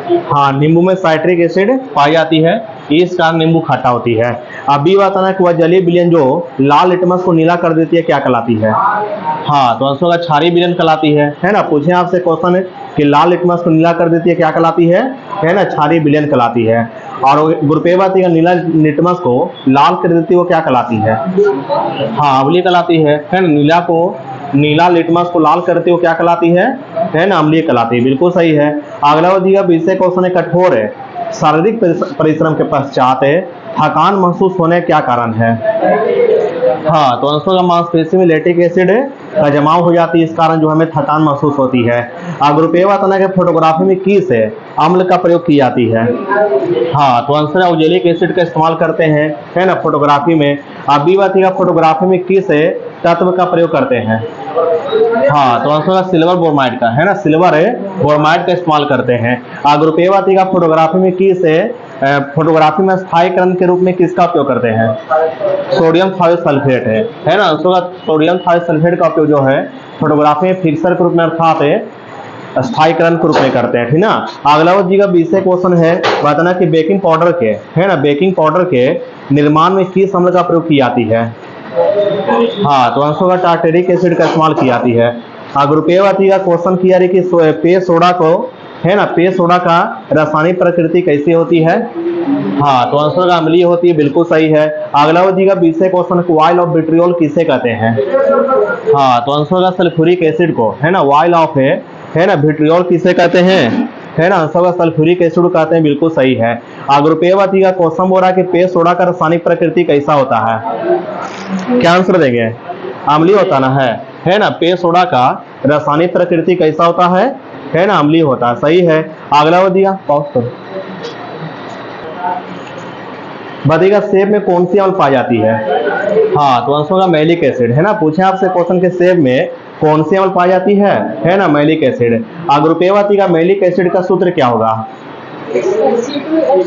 हाँ, नींबू में साइट्रिक एसिड पाई जाती है, इस कारण नींबू खट्टा होती है। अब भी बताना कि वह जलीय विलयन जो लाल लिटमस को नीला कर देती है क्या कहलाती है? हाँ, तो आंसर होगा क्षारीय विलयन कहलाती है ना। पूछे आपसे क्वेश्चन है कि लाल लिटमस को नीला कर देती है क्या कहलाती है ना, क्षारीय विलयन कहलाती है। और ग्रुप ए बात नीला लिटमस को लाल कर देती है वो क्या कहलाती है? हाँ, अम्लीय कहलाती है ना। नीला को नीला लिटमस को लाल करती है वो क्या कहलाती है ना, अम्लीय कहलाती है। बिल्कुल सही है। अगला दिया विषय क्वेश्चन है कठोर है शारीरिक परिश्रम के पश्चात थकान महसूस होने क्या कारण है? हाँ, तो आंसर का मांसपेशी में लैक्टिक एसिड का जमाव हो जाती है, इस कारण जो हमें थकान महसूस होती है। ग्रुप ए बताना कि फोटोग्राफी में किस अम्ल का प्रयोग की जाती है? हाँ, तो आंसर है ऑक्जेलिक एसिड का इस्तेमाल करते हैं है ना फोटोग्राफी में। अब बी बात है फोटोग्राफी में किस तत्व का प्रयोग करते हैं? हाँ, तो आंसर सिल्वर ब्रोमाइड का है ना, सिल्वर ब्रोमाइड का इस्तेमाल करते हैं। ग्रुप ए बात है फोटोग्राफी में किस फोटोग्राफी में स्थायीकरण के रूप में किसका उपयोग करते हैं? सोडियम थायोसल्फेट है ना। सोडियम थायोसल्फेट का उपयोग जो है फोटोग्राफी में फिक्सर के रूप में अर्थात स्थायीकरण के रूप में करते हैं, ठीक ना। अगला जी का विषय क्वेश्चन है बताना कि बेकिंग पाउडर के है ना, बेकिंग पाउडर के निर्माण में किस अम्ल का प्रयोग की जाती है? हाँ, तो आंसर का टार्टेरिक एसिड का इस्तेमाल की जाती है। ग्रुप ए का क्वेश्चन किया है कि पेय सोडा को है ना, पेय सोडा का रासायनिक प्रकृति कैसी होती है? हाँ, तो आंसर का अम्लीय होती है। बिल्कुल सही है। अगला जी का विषय क्वेश्चन ऑयल ऑफ विट्रियोल किसे कहते हैं? हाँ, तो आंसर का सल्फ्यूरिक एसिड को है ना, ऑयल ऑफ है ना विट्रियोल किसे कहते हैं? है ना, आंसर का सल्फ्यूरिक एसिड कहते हैं। बिल्कुल सही है। ग्रुप ए का क्वेश्चन बोल रहा है कि पेय सोडा का रासायनिक प्रकृति कैसा होता है? क्या आंसर देंगे? अम्लीय होता ना है ना। पेय सोडा का रासायनिक प्रकृति कैसा होता है ना, अम्लीय होता है। सही है। अगला दिया पॉज करो। बताइएगा सेब में कौन सी अम्ल पाई जाती है? हाँ, तो आंसर का मैलिक एसिड है ना। पूछे आपसे क्वेश्चन के सेब में कौन सी अम्ल पाई जाती है ना, मैलिक एसिड। ग्रुप ए का मैलिक एसिड का सूत्र क्या होगा?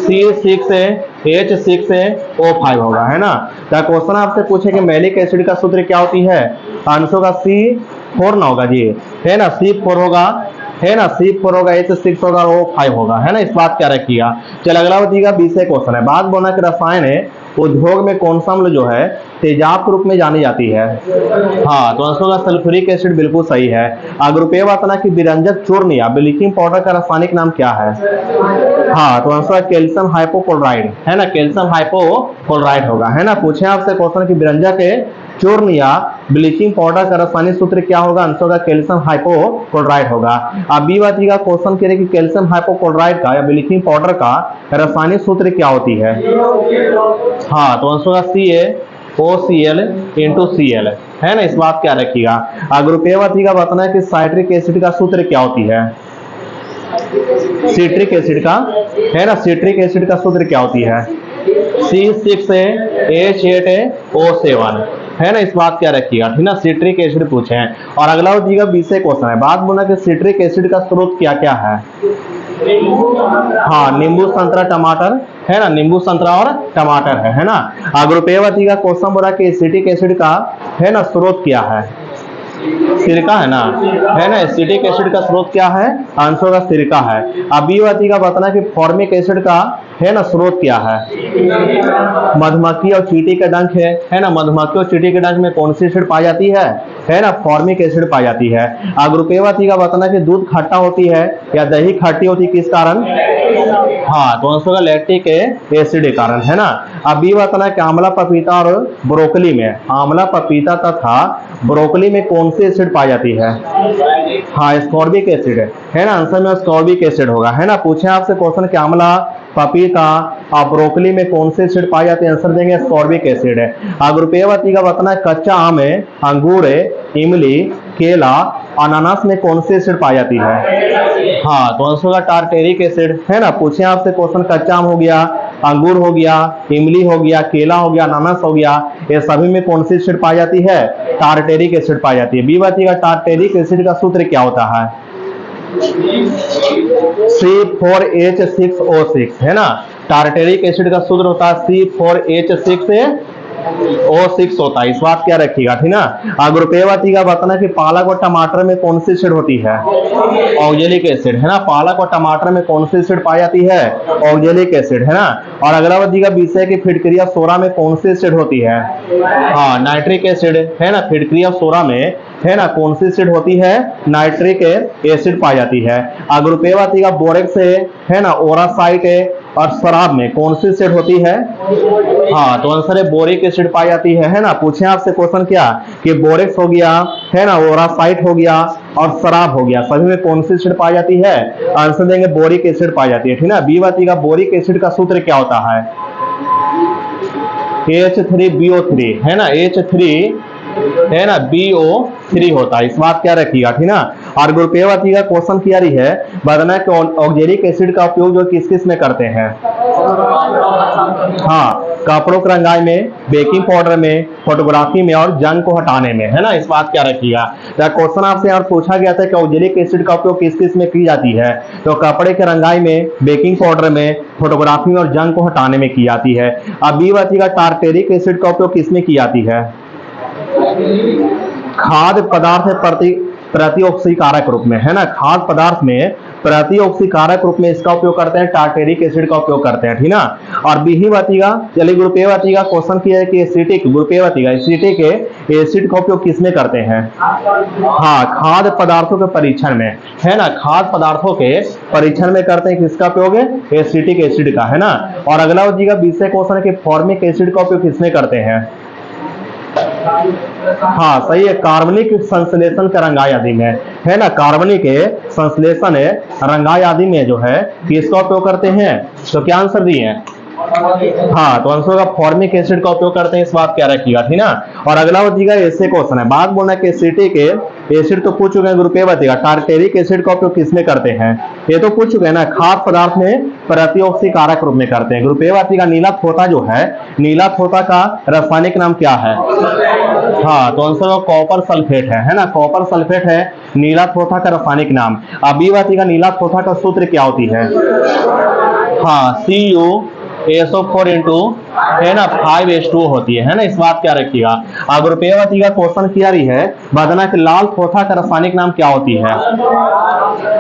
C6H6O5 होगा है ना। तो क्वेश्चन आपसे पूछे कि मैलिक एसिड का सूत्र क्या होती है? आंसर का C4 ना होगा जी, है ना, C4 होगा है ना, C4 होगा, H6 होगा, O5 होगा है ना। इस बात क्या रखिएगा। चल अगला बताइएगा विषय क्वेश्चन है बात बोना कि रसायन है उद्योग में कौन सा अम्ल जो है तेजाब के रूप में जानी जाती है? हाँ, तो आंसर का सल्फ्यूरिक एसिड। बिल्कुल सही है। ग्रुप ए बताना कि विरंजक चूर्ण या ब्लीचिंग पाउडर का रासायनिक नाम क्या है? हाँ, तो आंसर कैल्शियम हाइपोक्लोराइड है ना, कैल्शियम हाइपोक्लोराइड होगा है ना। पूछे आपसे क्वेश्चन की विरंजक चूर्ण या ब्लीचिंग पाउडर का रासायनिक सूत्र क्या होगा? आंसर का कैल्शियम हाइपोक्लोराइड होगा। अब बी बात का क्वेश्चन कह रहे कि कैल्शियम हाइपोक्लोराइड का या ब्लीचिंग पाउडर का रासायनिक सूत्र क्या होती है? हाँ, तो आंसर का CaOCl into Cl है ना। इस बात क्या रखिएगा। ग्रुप ए का बताना है कि साइट्रिक एसिड का सूत्र क्या होती है? सिट्रिक एसिड का है ना, सिट्रिक एसिड का सूत्र क्या होती है? C6H8O7 है ना। इस बात क्या रखिएगा, ठीक ना। सिट्रिक एसिड पूछे हैं। और अगला जी का विषय क्वेश्चन है बात बोला कि सिट्रिक एसिड का स्रोत क्या क्या है? हाँ, नींबू संतरा टमाटर है ना, नींबू संतरा और टमाटर है ना। ग्रुप ए का क्वेश्चन बोला कि एसिटिक एसिड का है ना स्रोत क्या है? सिरका है ना, एसिटिक एसिड का स्रोत क्या है? आंसर का सिरका है। अब बी का बताना कि फॉर्मिक एसिड का है ना स्रोत क्या है? मधुमक्खी और चींटी का डंक है ना। मधुमक्खी और चींटी के डंक में कौन सी एसिड पाई जाती है ना, फॉर्मिक एसिड पाई जाती है। ग्रुप ए का बताना कि दूध खट्टा होती है या दही खट्टी होती है किस कारण? हाँ, तो आंसर का लैक्टिक एसिड के कारण है ना। अब बी बताना कि आंवला पपीता और ब्रोकली में, आंवला पपीता तथा ब्रोकली में कौन सी एसिड पाई जाती है? हाँ, स्कॉर्बिक एसिड है ना। आंसर में स्कॉर्बिक एसिड होगा है ना। पूछे आपसे क्वेश्चन कि आंवला पपीता और ब्रोकली में कौन से एसिड पाए जाते हैं? आंसर देंगे स्कॉर्बिक एसिड है। ग्रुप ए का बताना है कच्चा आम है, अंगूर है, इमली, केला, अनानास में कौन सी एसिड पाई जाती है? हाँ, तो आंसर का टार्टेरिक एसिड है ना। पूछे आपसे क्वेश्चन कच्चा आम हो गया, अंगूर हो गया, इमली हो गया, केला हो गया, अनानास हो गया, ये सभी में कौन सी एसिड पाई जाती है? टार्टेरिक एसिड पाई जाती है। बी का टार्टेरिक एसिड का सूत्र क्या होता है? C4H6O6 है ना। टार्टेरिक एसिड का सूत्र होता है C4H6 O6 होता है, इस बात क्या रखिएगा, ठीक ना। ग्रुप ए वाती का बताना कि पालक और टमाटर में कौन सी एसिड होती है, ऑक्जेलिक एसिड, है ना। पालक और टमाटर में कौन सी एसिड पाई जाती है, ऑक्जेलिक एसिड, है ना। और अगला बताइएगा विषय की फिटकरी ऑफ सोडा में कौन सी एसिड होती है, हाँ नाइट्रिक एसिड, है ना। फिटकरी ऑफ सोडा में, है ना, कौन सी एसिड होती है, नाइट्रिक एसिड पाई जाती है। ग्रुप ए वाती का बोरेक्स है ना, ओरासाइट और शराब में कौन सी एसिड होती है, हाँ तो आंसर है बोरिक एसिड पाई जाती है ना। पूछे आपसे क्वेश्चन क्या कि बोरेक्स हो गया, है ना, ओरासाइट हो गया और शराब हो गया, सभी में कौन सी एसिड पाई जाती है, आंसर देंगे बोरिक एसिड पाई जाती है, ठीक ना। बी वाती का बोरिक एसिड का सूत्र क्या होता है, H3BO3, है ना, H3 है ना BO3 होता है, इस बात क्या रखिएगा, ठीक ना। और ग्रुप ए वाती का क्वेश्चन क्या रही है, बताना कि ऑक्जेलिक एसिड का उपयोग जो किस किस में करते हैं, हाँ कपड़ों की रंगाई में, बेकिंग पाउडर में, फोटोग्राफी में और जंग को हटाने में, है ना, इस बात क्या रखिएगा। तो क्वेश्चन आपसे यहाँ पूछा गया था कि ऑक्जेलिक एसिड का उपयोग किस किस में की जाती है, तो कपड़े के रंगाई में, बेकिंग पाउडर में, फोटोग्राफी में और जंग को हटाने में की जाती है। अब बी वाती का टार्टेरिक एसिड का उपयोग किसमें की जाती है, खाद्य पदार्थ प्रतिऑक्सीकारक रूप में, है ना। खाद्य पदार्थ में प्रतिऑक्सीकारक रूप में इसका उपयोग करते हैं, टार्टेरिक एसिड का उपयोग करते हैं, ठीक ना। और बी वातीगा, चलिए ग्रुप ए वातीगा क्वेश्चन किया है कि एसिटिक, ग्रुप ए वातीगा एसिटिक एसिड का उपयोग किसमें करते हैं, हाँ खाद्य पदार्थों के परीक्षण में, है ना। खाद्य पदार्थों के परीक्षण में करते हैं, किसका उपयोग है, एसिटिक एसिड का, है ना। और अगला वातीगा विषय क्वेश्चन है कि फॉर्मिक एसिड का उपयोग किसमें करते हैं, हाँ सही है, कार्बनिक संश्लेषण का रंगाई आदि में, है ना। कार्बनिक संश्लेषण रंगाई आदि में जो है किसका उपयोग करते हैं, तो क्या आंसर दिए हैं, हाँ तो आंसर का फॉर्मिक एसिड का उपयोग करते हैं, इस बात क्या रखिएगा, ठीक ना। और अगला बताइएगा ऐसे क्वेश्चन है, बात बोलना कि एसिटिक एसिड तो पूछ चुके हैं, ग्रुप ए बताइएगा टार्टेरिक एसिड का उपयोग किसमें करते हैं, ये तो पूछ चुके हैं ना, खाद्य पदार्थ में प्रतिऑक्सीकारक रूप में करते हैं। ग्रुप ए बताइएगा नीला थोथा जो है, नीला थोथा का रासायनिक नाम क्या है, हाँ तो आंसर कॉपर सल्फेट है ना, कॉपर सल्फेट है नीला थोथा का रासायनिक नाम। अब बी वातीगा नीला थोथा का सूत्र क्या होती है, हाँ CuSO4 इंटू, है ना 5H2O होती है ना, इस बात क्या रखिएगा। अगर पेवाती का क्वेश्चन किया रही है, बताना कि लाल थोथा का रासायनिक नाम क्या होती है,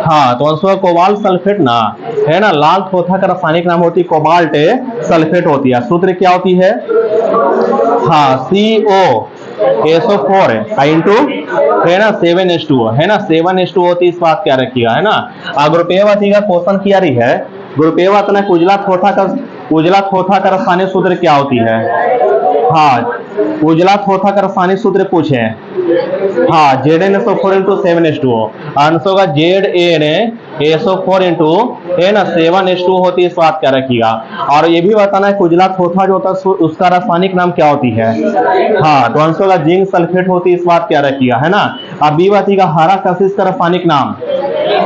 हाँ तो आंसर कोबाल्ट सल्फेट ना, है ना। लाल थोथा का रासायनिक नाम होती है कोबाल्ट सल्फेट होती है। सूत्र क्या होती है, हाँ CuSO4 इंटू, है ना 7H2O, है ना 7H2O होती है, इस बात क्या रखिएगा, है ना। अगर पेवाती का क्वेश्चन किया रही है, गुरुपेवा तना उजला थोथा का रासायनिक सूत्र क्या होती है, हाँ उजला थोथा का रासायनिक सूत्र पूछे, हाँ ZnSO4 इंटू 7H2O, आंसर का ZnSO4 इंटू, है ना 7H2O होती है, इस बात क्या रखिएगा। और ये भी बताना है उजला थोथा जो होता है उसका रासायनिक नाम क्या होती है, हाँ तो आंसर का जिंक सल्फेट होती है, इस बात क्या रखिएगा, है ना। अब बी बाती का हरा कशिश का रासायनिक नाम,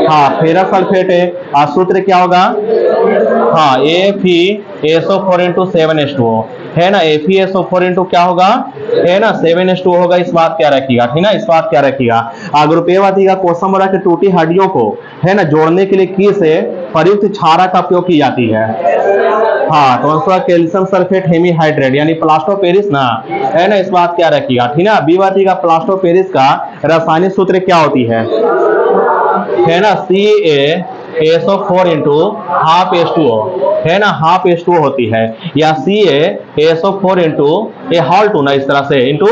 हाँ फेरस सल्फेट है, और सूत्र क्या होगा, हाँ FeSO4 इंटू 7H2O, है ना FeSO4 इंटू क्या होगा, है ना 7H2O होगा, इस बात क्या रखिएगा, ठीक ना, इस बात क्या रखिएगा। अगर पेवाती का क्वेश्चन बोला कि टूटी हड्डियों को, है ना जोड़ने के लिए किस प्रयुक्त क्षारक का उपयोग की जाती है, हाँ तो आंसर कैल्शियम सल्फेट हेमीहाइड्रेट यानी प्लास्टर ऑफ पेरिस ना, है ना, इस बात क्या रखिएगा, ठीक ना। बी बाती का प्लास्टर ऑफ पेरिस का रासायनिक सूत्र क्या होती है ना CaSO4 इंटू हाफ H2O, है ना हाफ H2O होती है, या CaSO4 into A hall to ना, इस तरह से इंटू,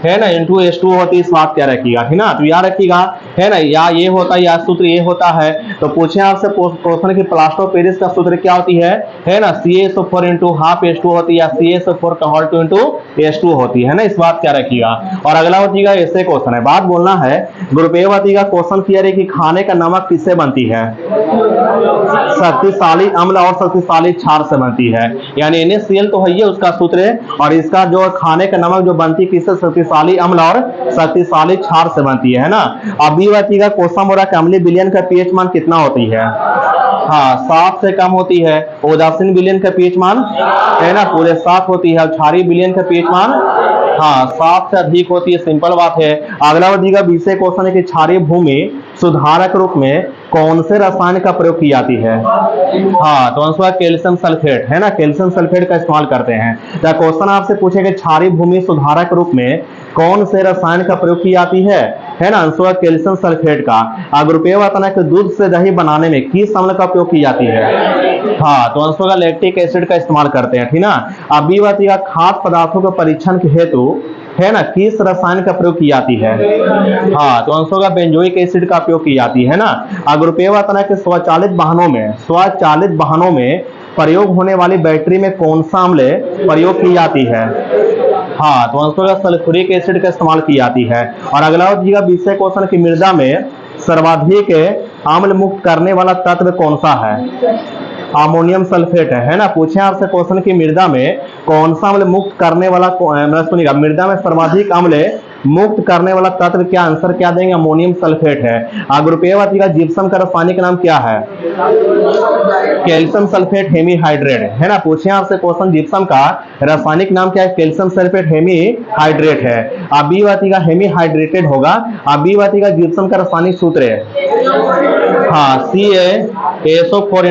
है ना इंटू H2O होती है, इस बात क्या रखिएगा, ठीक ना। तो याद रखिएगा, है ना, या ये होता है या सूत्र ये होता है, तो पूछे आपसे क्वेश्चन की प्लास्टर ऑफ पेरिस का सूत्र क्या होती है ना CaSO4 इंटू हाफ H2O होती है, या CaSO4 का हॉल टू इंटू H2O होती है ना, इस बात क्या रखिएगा। और अगला होतीगा ऐसे क्वेश्चन है, बात बोलना है ग्रुप ए वाती का क्वेश्चन किया रही कि खाने का नमक किससे बनती है, शक्तिशाली अम्ल और शक्तिशाली क्षार से बनती है, यानी NaCl तो है उसका सूत्र, और इसका जो खाने का नमक जो बनती है किससे, शक्तिशाली अम्ल और शक्तिशाली क्षार से बनती है ना। अब बी वाती का क्वेश्चन हो रहा है अम्लीय विलयन का पीएच मान कितना होती है, हाँ 7 से कम होती है। उदासीन विलयन का पीएच मान, है ना पूरे 7 होती है। क्षारीय विलयन का पीएच मान, हाँ 7 से अधिक होती है, सिंपल बात है। अगला वर्दी का विषय क्वेश्चन है कि क्षारीय भूमि सुधारक रूप में कौन से रसायन का प्रयोग की जाती है? हाँ, तो आंसर कैल्शियम सल्फेट है ना, कैल्शियम सल्फेट का इस्तेमाल करते हैं। तो क्वेश्चन आपसे पूछेगा क्षारीय भूमि सुधारक रूप में कौन से रसायन का प्रयोग की जाती है ना, आंसर कैल्शियम सल्फेट का। अगर रुपये बताना कि दूध से दही बनाने में किस अम्ल का उपयोग की जाती है? हाँ, तो आंसर का लैक्टिक एसिड का इस्तेमाल करते हैं, ठीक ना। अब बी बताइएगा खाद्य पदार्थों के परीक्षण के हेतु है ना किस रसायन का प्रयोग की जाती है? हाँ, तो आंसर का बेंजोइक एसिड का उपयोग की जाती है ना। अगर रुपये बताना कि स्वचालित वाहनों में प्रयोग होने वाली बैटरी में कौन सा अम्ल प्रयोग की जाती है? हाँ, तो आंसर का सल्फ्यूरिक एसिड का इस्तेमाल की जाती है। और अगला होगा विषय क्वेश्चन की मृदा में सर्वाधिक अम्ल मुक्त करने वाला तत्व कौन सा है? अमोनियम सल्फेट है ना। पूछे आपसे क्वेश्चन की मृदा में कौन सा अम्ल मुक्त करने वाला, सुनिएगा, मृदा में सर्वाधिक अम्ल मुक्त करने वाला तत्व क्या, आंसर क्या देंगे? अमोनियम सल्फेट है। अगर रुपये बताइएगा जिप्सम का रासायनिक नाम क्या है? कैल्शियम सल्फेट हेमीहाइड्रेट है ना। पूछे आपसे क्वेश्चन जिप्सम का रासायनिक नाम क्या है? कैल्शियम सल्फेट हेमीहाइड्रेट है। अब बी बताइएगा हेमीहाइड्रेटेड होगा। अब बी बताइएगा जिप्सम का रासायनिक सूत्र है हाँ CaSO4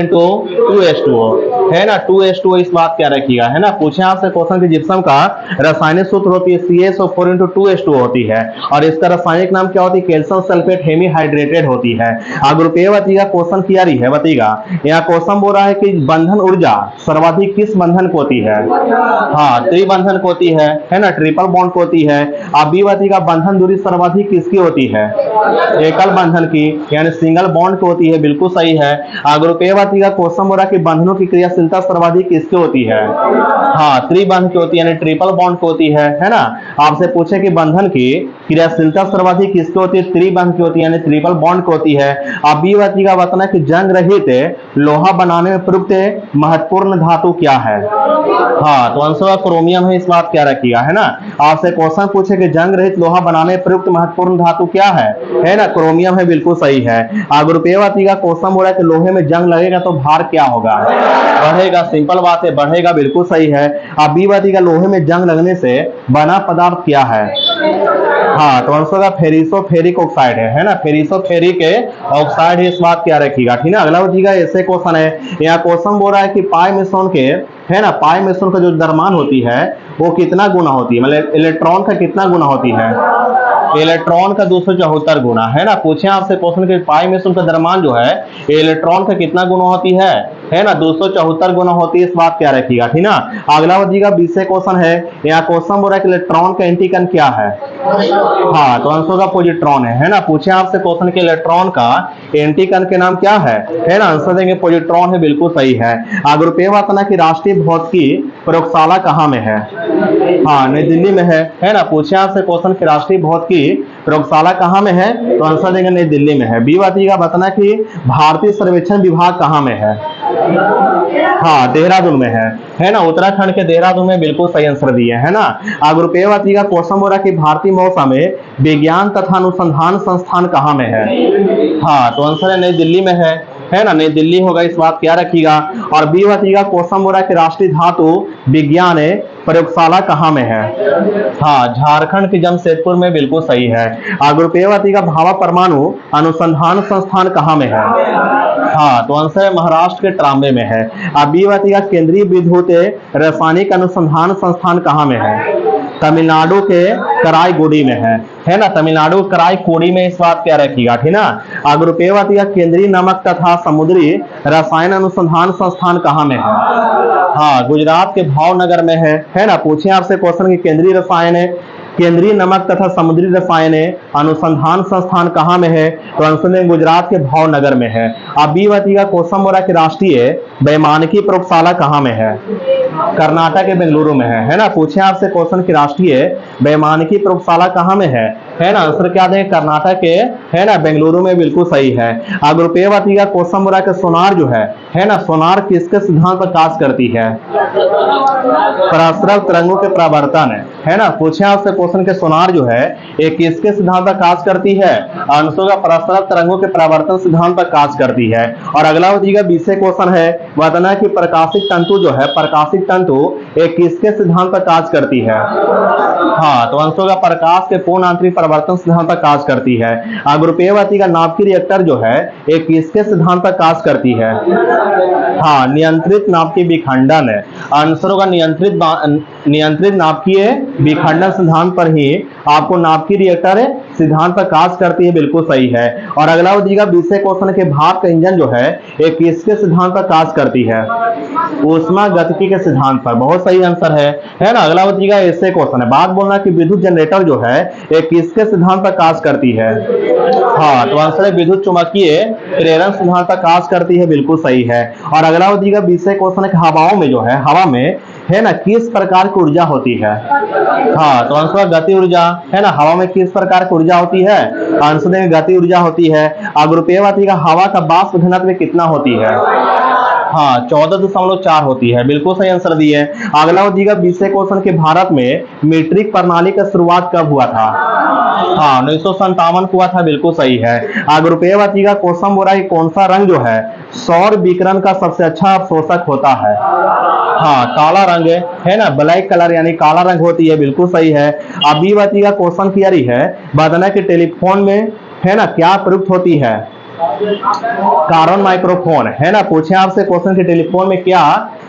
है ना, 2H2O इस बात क्या रखिएगा है ना। पूछे आपसे क्वेश्चन की जिप्सम का रासायनिक सूत्र होती है CaSO4 होती है और इसका रासायनिक नाम क्या होती है? कैल्शियम सल्फेट हेमीहाइड्रेटेड होती है। अगर रुपये बताइएगा क्वेश्चन किया रही है, बताइएगा यहाँ क्वेश्चन बोल रहा है कि बंधन ऊर्जा सर्वाधिक किस बंधन को होती है? हाँ, त्रिबंधन को होती है ना, ट्रिपल बॉन्ड को होती है। अब बी बताइएगा बंधन दूरी सर्वाधिक किसकी होती है? एकल बंधन की, यानी सिंगल बॉन्ड को होती है, बिल्कुल सही है। अगर रुपये बताइएगा क्वेश्चन हो रहा है कि बंधनों की क्रियाशीलता सर्वाधिक किसकी होती है? हाँ, त्रिबंध की होती है, यानी ट्रिपल बॉन्ड को होती है ना। आपसे पूछे कि बंधन की क्रियाशीलता सर्वाधिक किसकी होती है? त्रिबंध की होती है, यानी ट्रिपल बॉन्ड को होती है। अब बी बताइएगा बताना कि जंग रहित लोहा बनाने में प्रयुक्त महत्वपूर्ण धातु क्या है? हाँ, तो आंसर क्रोमियम है, इस बात क्या रखिएगा है ना। आपसे क्वेश्चन पूछे कि जंग रहित लोहा बनाने में प्रयुक्त महत्वपूर्ण धातु क्या है ना, क्रोमियम है, बिल्कुल सही है। अगर रुपये बताइएगा क्वेश्चन बोला कि लोहे में जंग लगेगा तो भार क्या होगा? बढ़ेगा, सिंपल बात है, बढ़ेगा, बिल्कुल सही है। अब बी बताइएगा लोहे में जंग लगने से बना पदार्थ क्या है? हाँ, तो आंसर का फेरिसोफेरिक ऑक्साइड है ना, फेरिसोफेरिक ऑक्साइड है, इस बात क्या रखिएगा, ठीक है। अगला बताइएगा ऐसे क्वेश्चन है, यहाँ क्वेश्चन बोल रहा है कि पाई मिश्रण के है ना, पाई मिश्रण का जो द्रव्यमान होती है वो कितना गुना होती है? मतलब इलेक्ट्रॉन का कितना गुना होती है? इलेक्ट्रॉन का 274 गुना है ना। पूछे आपसे क्वेश्चन के पाई मिश्रण का द्रव्यमान जो है इलेक्ट्रॉन का कितना गुना होती है ना, 274 गुना होती है, इस बात क्या रखिएगा, ठीक ना। अगला बताइएगा विषय क्वेश्चन है, यहाँ क्वेश्चन बोल रहा है कि इलेक्ट्रॉन का एंटीकण क्या है? हाँ, तो आंसर का पॉजिट्रॉन है ना। पूछे आपसे क्वेश्चन के इलेक्ट्रॉन का एंटीकण के नाम क्या है ना, आंसर देंगे पॉजिट्रॉन है, बिल्कुल सही है। अगर रुपये बताना कि राष्ट्रीय भौतिकी प्रयोगशाला कहाँ में है? हाँ, नई दिल्ली में है ना। पूछे आपसे क्वेश्चन की राष्ट्रीय भौतिकी प्रयोगशाला कहाँ में है, तो आंसर देंगे नई दिल्ली में है। बी बताइएगा बताना कि भारतीय सर्वेक्षण विभाग कहाँ में है? हाँ, देहरादून में है ना, उत्तराखंड के देहरादून में, बिल्कुल सही आंसर दिए है ना। अगर रुपये बताइएगा क्वेश्चन हो रहा है कि भारतीय मौसम विज्ञान तथा अनुसंधान संस्थान कहाँ में है? हाँ, तो आंसर है नई दिल्ली में है ना, नई दिल्ली होगा, इस बात क्या रखिएगा। और बी बताइएगा क्वेश्चन बोल रहा है कि राष्ट्रीय धातु विज्ञान प्रयोगशाला कहाँ में है? हाँ, झारखंड के जमशेदपुर में, बिल्कुल सही है। अगर रुपये बताइएगा भाभा परमाणु अनुसंधान संस्थान कहाँ में है? हाँ, तो आंसर है महाराष्ट्र के ट्राम्बे में है। अब बी बताइएगा केंद्रीय विद्युत रासायनिक अनुसंधान संस्थान कहाँ में है? तमिलनाडु के कराईगुड़ी में है ना, तमिलनाडु कराईकोडी में, इस बात क्या रखिएगा, ठीक ना। अगर रुपये बताइएगा केंद्रीय नमक तथा समुद्री रसायन अनुसंधान संस्थान कहाँ में है? हाँ, गुजरात के भावनगर में है ना। पूछे आपसे क्वेश्चन की केंद्रीय नमक तथा समुद्री रसायन अनुसंधान संस्थान कहाँ में है, तो आंसर गुजरात के भावनगर में है। अब बी बताइएगा क्वेश्चन बोला कि राष्ट्रीय वैमानिकी प्रयोगशाला कहाँ में है? कर्नाटक के बेंगलुरु में है ना। पूछे आपसे क्वेश्चन की राष्ट्रीय वैमानिकी प्रयोगशाला कहाँ में है ना, आंसर क्या देंगे? कर्नाटक के है ना, बेंगलुरु में, बिल्कुल सही है। अगर रुपये बताइएगा क्वेश्चन बोला कि सोनार जो है ना, सोनार किसके सिद्धांत पर कार्य करती है? परास्पर तरंगों के परावर्तन है ना। पूछे आपसे क्वेश्चन के सोनार जो है ये किसके सिद्धांत पर कार्य करती है? आंसर का परास्पर तरंगों के परावर्तन सिद्धांत पर कार्य करती है। और अगला बताइएगा विषय क्वेश्चन है, बताना कि प्रकाशिक तंतु जो है, प्रकाशिक तंतु एक किसके सिद्धांत पर कार्य करती है? हाँ, तो आंसर होगा प्रकाश के पूर्ण आंतरिक परावर्तन सिद्धांत पर कार्य करती है। ग्रुप ए वाती का नाभिकीय रिएक्टर जो है एक किसके सिद्धांत पर कार्य करती है? हाँ, नियंत्रित नाभिकीय विखंडन है। आंसर होगा नियंत्रित नाभिकीय विखंडन सिद्धांत पर ही आपको नाभिकीय रिएक्टर सिद्धांत पर कार्य करती है, बिल्कुल सही है। और अगला हो जाएगा 20 क्वेश्चन के भाप का इंजन जो है एक किसके सिद्धांत पर कार्य करती है? ऊष्मा गतिकी के सिद्धांत पर, बहुत सही आंसर है ना। अगला हो जाएगा ऐसे क्वेश्चन है, बात बोलना कि विद्युत जनरेटर जो है एक किसके सिद्धांत पर कार्य करती है? हाँ, तो आंसर है विद्युत चुंबकीय प्रेरण सिद्धांत पर कार्य करती है, बिल्कुल सही है। और अगला हो जाएगा 20 क्वेश्चन है, हवाओं में जो है हवा में है ना किस प्रकार की ऊर्जा होती है? हाँ, तो आंसर गति ऊर्जा है ना। हवा में किस प्रकार की ऊर्जा होती है? आंसर में गति ऊर्जा होती है। ग्रुप ए वाती का हवा का वाष्प घनत्व कितना होती है? हाँ, 14.4 होती है, बिल्कुल सही आंसर दिए। अगला हो जाएगा 20 क्वेश्चन के भारत में मीट्रिक प्रणाली का शुरुआत कब हुआ था? हाँ, 1957 को हुआ था, बिल्कुल सही है। ग्रुप ए वाती का क्वेश्चन बोला कि कौन सा रंग जो है सौर विकिरण का सबसे अच्छा अवशोषक होता है? हाँ, काला रंग है ना, ब्लैक कलर यानी काला रंग होती है, बिल्कुल सही है। बी वाती का क्वेश्चन क्लियर है, बताना कि टेलीफोन में है ना क्या प्रयुक्त होती है? कार्बन माइक्रोफोन है ना। पूछे आपसे क्वेश्चन के टेलीफोन में क्या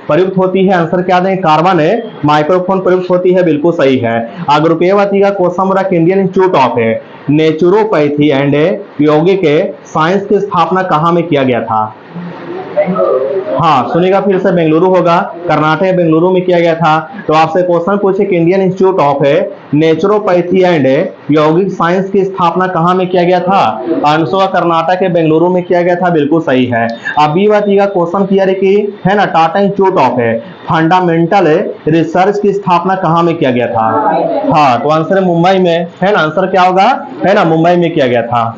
प्रयुक्त होती है? आंसर क्या दें? कार्बन माइक्रोफोन प्रयुक्त होती है, बिल्कुल सही है। ग्रुप ए वाती का क्वेश्चन बोला कि Indian institute of naturopathy and यौगिक साइंस की स्थापना कहाँ में किया गया था? हाँ, सुनिएगा फिर से, बेंगलुरु होगा, कर्नाटक बेंगलुरु में किया गया था। तो आपसे क्वेश्चन पूछे कि Indian institute of naturopathy and यौगिक साइंस की स्थापना कहाँ में किया गया था? आंसर कर्नाटक के बेंगलुरु में किया गया था, बिल्कुल सही है। अब बी वाती का क्वेश्चन क्लियर है कि है ना Tata institute of fundamental research की स्थापना कहाँ में किया गया था? हाँ, तो आंसर है मुंबई में है ना। आंसर क्या होगा? है ना, मुंबई में किया गया था।